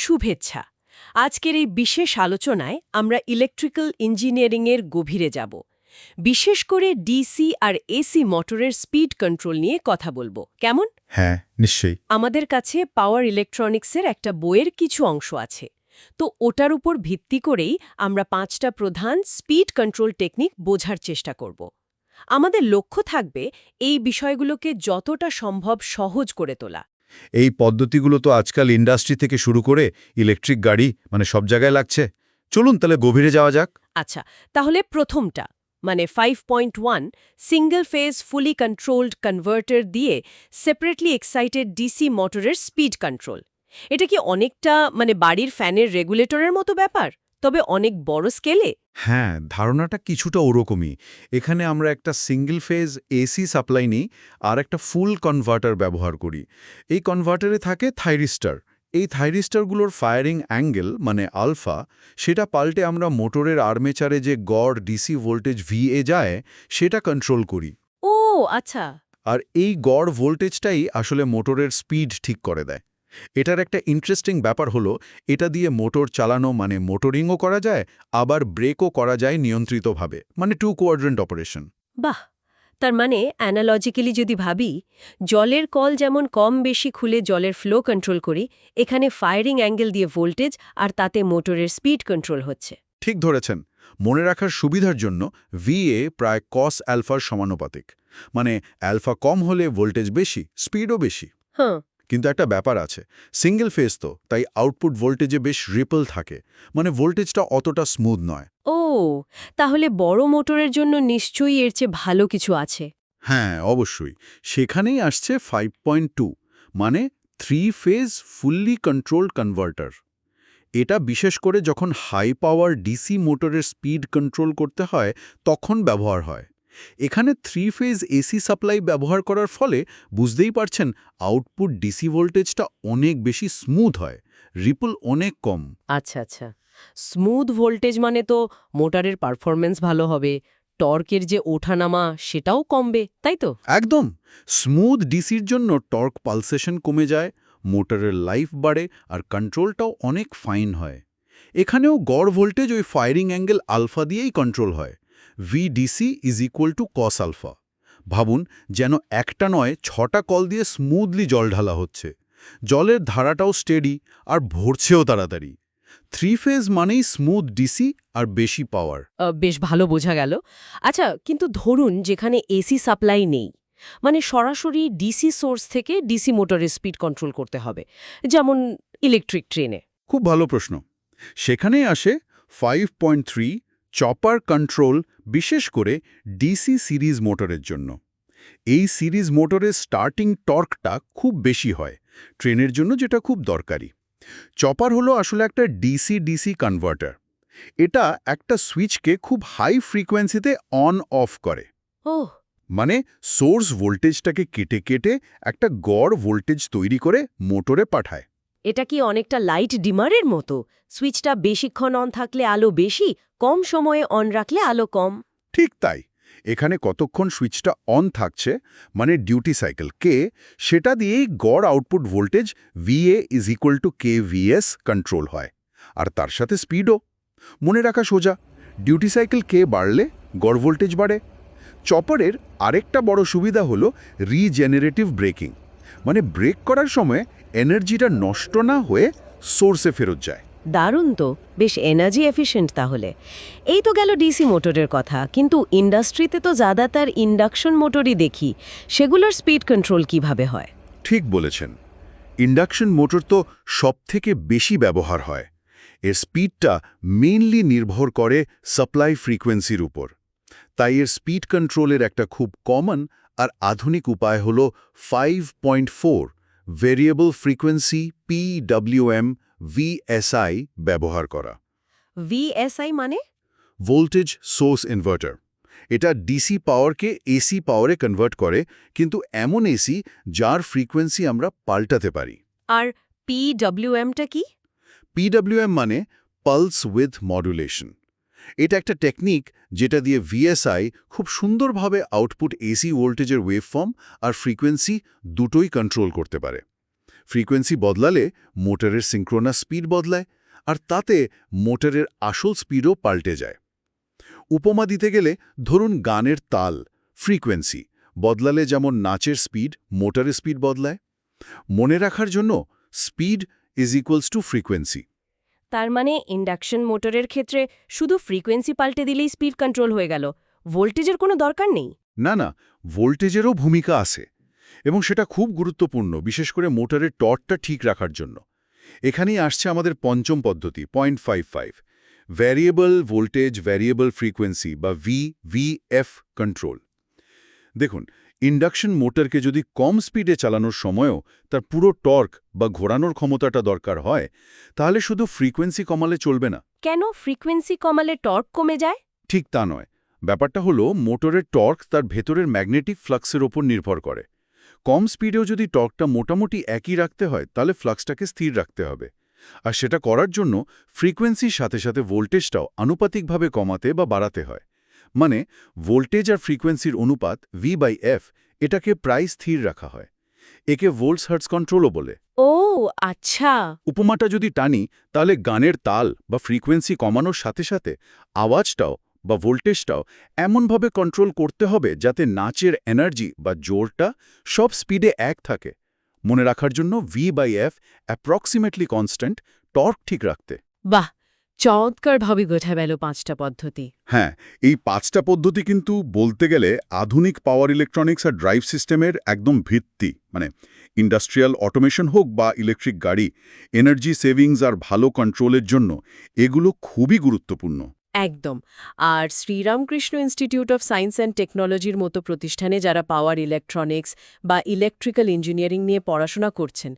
শুভেচ্ছা। আজকের এই বিশেষ আলোচনায় আমরা ইলেকট্রিক্যাল ইঞ্জিনিয়ারিংয়ের গভীরে যাব। বিশেষ করে ডিসি আর এসি মোটরের স্পিড কন্ট্রোল নিয়ে কথা বলবো, কেমন? হ্যাঁ, নিশ্চয়ই। আমাদের কাছে পাওয়ার ইলেকট্রনিক্সের একটা বইয়ের কিছু অংশ আছে, তো ওটার উপর ভিত্তি করেই আমরা 5টা প্রধান স্পিড কন্ট্রোল টেকনিক বোঝার চেষ্টা করব। আমাদের লক্ষ্য থাকবে এই বিষয়গুলোকে যতটা সম্ভব সহজ করে তোলা। এই পদ্ধতিগুলো তো আজকাল ইন্ডাস্ট্রি থেকে শুরু করে ইলেকট্রিক গাড়ি সব জায়গায় লাগছে। চলুন তাহলে গভীরে যাওয়া যাক। আচ্ছা, তাহলে প্রথমটা মানে 5.1 সিঙ্গল ফেজ ফুলি কন্ট্রোলড কনভার্টার দিয়ে সেপারেটলি এক্সাইটেড ডিসি মোটরের স্পিড কন্ট্রোল। এটা কি অনেকটা বাড়ির ফ্যানের রেগুলেটরের মতো ব্যাপার, তবে অনেক বড় স্কেলে? হ্যাঁ, ধারণাটা কিছুটা ওরকমই। এখানে আমরা একটা সিঙ্গল ফেজ এসি সাপ্লাই নিই আর একটা ফুল কনভার্টার ব্যবহার করি। এই কনভার্টারে থাকে থাইরিস্টার। এই থাইরিস্টারগুলোর ফায়ারিং অ্যাঙ্গেল আলফা, সেটা পাল্টে আমরা মোটরের আর্মেচারে যে গড় ডিসি ভোল্টেজ ভিএ যায় সেটা কন্ট্রোল করি। ও আচ্ছা। আর এই গড় ভোল্টেজটাই আসলে মোটরের স্পিড ঠিক করে দেয়। এটার একটা ইন্টারেস্টিং ব্যাপার হলো, এটা দিয়ে মোটর চালানো মোটরিংও করা যায়, আবার ব্রেকও করা যায় নিয়ন্ত্রিতভাবে, টু কোয়াড্রেন্ট অপারেশন। বাহ, তার অ্যানালজিক্যালি যদি ভাবি, জলের কল যেমন কম বেশি খুলে জলের ফ্লো কন্ট্রোল করি, এখানে ফায়ারিং অ্যাঙ্গেল দিয়ে ভোল্টেজ আর তাতে মোটরের স্পিড কন্ট্রোল হচ্ছে। ঠিক ধরেছেন। মনে রাখার সুবিধার জন্য ভিএ প্রায় কস অ্যালফার সমানুপাতিক। অ্যালফা কম হলে ভোল্টেজ বেশি, স্পিডও বেশি। হ্যাঁ। কিন্তু একটা ব্যাপার আছে, সিঙ্গেল ফেজ তো, তাই আউটপুট ভোল্টেজে বেশ রিপল থাকে, ভোল্টেজটা অতটা স্মুথ নয়। ও, তাহলে বড় মোটরের জন্য নিশ্চয়ই এর চেয়ে ভালো কিছু আছে। হ্যাঁ, অবশ্যই। সেখানেই আসছে 5.2, মানে 3 ফেজ ফুললি কন্ট্রোলড কনভার্টার। এটা বিশেষ করে যখন হাই পাওয়ার ডিসি মোটরের স্পিড কন্ট্রোল করতে হয় তখন ব্যবহার হয়। এখানে 3 ফেজ এসি সাপ্লাই ব্যবহার করার ফলে বুঝতেই পারছেন, আউটপুট ডিসি ভোল্টেজটা অনেক বেশি স্মুথ হয়, রিপল অনেক কম। আচ্ছা আচ্ছা, স্মুথ ভোল্টেজ মানে তো মোটরের পারফরম্যান্স ভালো হবে, টর্কের যে ওঠানামা সেটাও কমবে, তাই তো? একদম। স্মুথ ডিসির জন্য টর্ক পালসেশন কমে যায়, মোটরের লাইফ বাড়ে আর কন্ট্রোলটাও অনেক ফাইন হয়। এখানেও গড় ভোল্টেজ ওই ফায়ারিং অ্যাঙ্গেল আলফা দিয়েই কন্ট্রোল হয়। VDC is equal to cos alpha. ভাবুন, যেন একটা নয় 6টা কল দিয়ে স্মুথলি জল ঢালা হচ্ছে। জলের ধারাটাও স্টেডি আর ভরছেও তাড়াতাড়ি। 3 ফেজ মানেই স্মুথ ডিসি আর বেশি পাওয়ার। বেশ ভালো বোঝা গেল। আচ্ছা, কিন্তু ধরুন যেখানে এসি সাপ্লাই নেই, সরাসরি ডিসি সোর্স থেকে ডিসি মোটরের স্পিড কন্ট্রোল করতে হবে, যেমন ইলেকট্রিক ট্রেনে। খুব ভালো প্রশ্ন। সেখানেই আসে 5.3 চপার কন্ট্রোল, বিশেষ করে ডিসি সিরিজ মোটরের জন্য। এই সিরিজ মোটরের স্টার্টিং টর্কটা খুব বেশি হয়, ট্রেনের জন্য যেটা খুব দরকারি। চপার হলো আসলে একটা ডিসি ডিসি কনভার্টার। এটা একটা সুইচকে খুব হাই ফ্রিকোয়েন্সিতে অন অফ করে। ওহ, সোর্স ভোল্টেজটাকে কেটে কেটে একটা গড় ভোল্টেজ তৈরি করে মোটরে পাঠায়। এটা কি অনেকটা লাইট ডিমারের মতো? সুইচটা বেশিক্ষণ অন থাকলে আলো বেশি, কম সময়ে অন রাখলে আলো কম। ঠিক তাই। এখানে কতক্ষণ সুইচটা অন থাকছে, ডিউটি সাইকেল কে, সেটা দিয়েই গড় output voltage VA is equal two KVS control হয়। আর তার সাথে স্পিডও। মনে রাখা সোজা, ডিউটি সাইকেল কে বাড়লে গড় ভোল্টেজ বাড়ে। চপারের আরেকটা বড় সুবিধা হলো রিজেনারেটিভ ব্রেকিং। ব্রেক করার সময় এনার্জিটা নষ্ট না হয়ে সোর্সে ফেরত যায়। দারুণ তো, বেশ এনার্জি এফিশিয়েন্ট তাহলে। এই তো গেল ডিসি মোটরের কথা, কিন্তু ইন্ডাস্ট্রিতে তো জাদাতার ইন্ডাকশন মোটরই দেখি, সেগুলোর স্পিড কন্ট্রোল কিভাবে হয়? ঠিক বলেছেন। ইন্ডাকশন মোটর তো সবথেকে বেশি ব্যবহার হয়। এর স্পিডটা মেইনলি নির্ভর করে সাপ্লাই ফ্রিকোয়েন্সির উপর। তাই এর স্পিড কন্ট্রোলের একটা খুব কমন আর আধুনিক উপায় হল 5.4 ভেরিয়েবল ফ্রিকোয়েন্সি PWM VSI ব্যবহার করা। ভিএসআই মানে? Voltage source inverter. এটা ডিসি পাওয়ারকে এসি পাওয়ারে কনভার্ট করে, কিন্তু এমন এসি যার ফ্রিকোয়েন্সি আমরা পাল্টাতে পারি। আর পিডব্লিউএমটা কি? PWM pulse with modulation. এটা একটা টেকনিক যেটা দিয়ে VSI খুব সুন্দরভাবে আউটপুট এসি ভোল্টেজের ওয়েভফর্ম আর ফ্রিকোয়েন্সি দুটোই কন্ট্রোল করতে পারে। ফ্রিকোয়েন্সি বদলালে মোটরের সিঙ্ক্রোনাস স্পিড বদলায়, আর তাতে মোটরের আসল স্পিডও পাল্টে যায়। উপমা দিতে গেলে ধরুন গানের তাল, ফ্রিকোয়েন্সি বদলালে যেমন নাচের স্পিড, মোটরের স্পিড বদলায়। মনে রাখার জন্য speed is equals to frequency. তার মানে ইন্ডাকশন মোটরের ক্ষেত্রে শুধু ফ্রিকোয়েন্সি পাল্টে দিলেই স্পিড কন্ট্রোল হয়ে গেল, ভোল্টেজের কোনো দরকার নেই? না, ভোল্টেজেরও ভূমিকা আছে, এবং সেটা খুব গুরুত্বপূর্ণ, বিশেষ করে মোটরের টর্কটা ঠিক রাখার জন্য। এখানেই আসছে আমাদের পঞ্চম পদ্ধতি, 0.55, ভ্যারিয়েবল ভোল্টেজ ভ্যারিয়েবল ফ্রিকোয়েন্সি বা VVF কন্ট্রোল। দেখুন, ইন্ডাকশন মোটরকে যদি কম স্পিডে চালানোর সময়ও তার পুরো টর্ক বা ঘোরানোর ক্ষমতাটা দরকার হয়, তাহলে শুধু ফ্রিকোয়েন্সি কমালে চলবে না। কেন ফ্রিকোয়েন্সি কমালে টর্ক কমে যায়? ঠিক তা নয়। ব্যাপারটা হলো, মোটরের টর্ক তার ভেতরের ম্যাগনেটিক ফ্লাক্সের ওপর নির্ভর করে। কম স্পিডেও যদি টর্কটা মোটামুটি একই রাখতে হয়, তাহলে ফ্লাক্সটাকে স্থির রাখতে হবে। আর সেটা করার জন্য ফ্রিকোয়েন্সির সাথে সাথে ভোল্টেজটাও আনুপাতিকভাবে কমাতে বা বাড়াতে হয়। মানে ভোল্টেজ আর ফ্রিকোয়েন্সির অনুপাত V/F, এটাকে প্রায় স্থির রাখা হয়। একে ভোল্টস হার্টজ কন্ট্রোলও বলে। ও আচ্ছা। উপমাটা যদি টানি, তাহলে গানের তাল বা ফ্রিকোয়েন্সি কমানোর সাথে সাথে আওয়াজটাও বা ভোল্টেজটাও এমনভাবে কন্ট্রোল করতে হবে যাতে নাচের এনার্জি বা জোরটা সব স্পিডে এক থাকে। মনে রাখার জন্য V/F অ্যাপ্রক্সিমেটলি কনস্ট্যান্ট, টর্ক ঠিক রাখতে। বাহ, চমৎকারভাবে গোছা গেল 5টা পদ্ধতি। হ্যাঁ, এই 5টা পদ্ধতি কিন্তু বলতে গেলে আধুনিক পাওয়ার ইলেকট্রনিক্স আর ড্রাইভ সিস্টেমের একদম ভিত্তি। মানে ইন্ডাস্ট্রিয়াল অটোমেশন হোক বা ইলেকট্রিক গাড়ি, এনার্জি সেভিংস আর ভালো কন্ট্রোলের জন্য এগুলো খুবই গুরুত্বপূর্ণ। একদম। আর Sri Ramakrishna institute of science and টেকনোলজির মতো প্রতিষ্ঠানে যারা পাওয়ার ইলেকট্রনিক্স বা ইলেকট্রিক্যাল ইঞ্জিনিয়ারিং নিয়ে পড়াশোনা করছেন,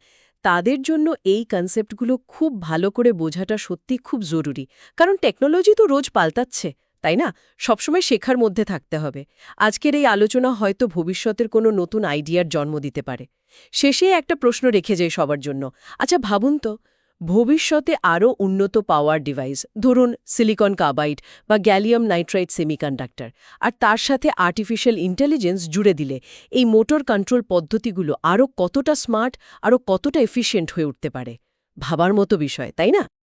তাদের জন্য এই কনসেপ্টগুলো খুব ভালো করে বোঝাটা সত্যি খুব জরুরি। কারণ টেকনোলজি তো রোজ পাল্টাচ্ছে, তাই না? সবসময় শেখার মধ্যে থাকতে হবে। আজকের এই আলোচনা হয়তো ভবিষ্যতের কোনো নতুন আইডিয়ার জন্ম দিতে পারে। শেষে একটা প্রশ্ন রেখে যাই সবার জন্য। আচ্ছা ভাবুন তো, ভবিষ্যতে আরও উন্নত পাওয়ার ডিভাইস, ধরুন সিলিকন কার্বাইড বা গ্যালিয়াম নাইট্রাইড সেমিকন্ডাক্টর, আর তার সাথে আর্টিফিশিয়াল ইন্টেলিজেন্স জুড়ে দিলে এই মোটর কন্ট্রোল পদ্ধতিগুলো আরও কতটা স্মার্ট, আরও কতটা এফিশিয়েন্ট হয়ে উঠতে পারে। ভাবার মতো বিষয়, তাই না?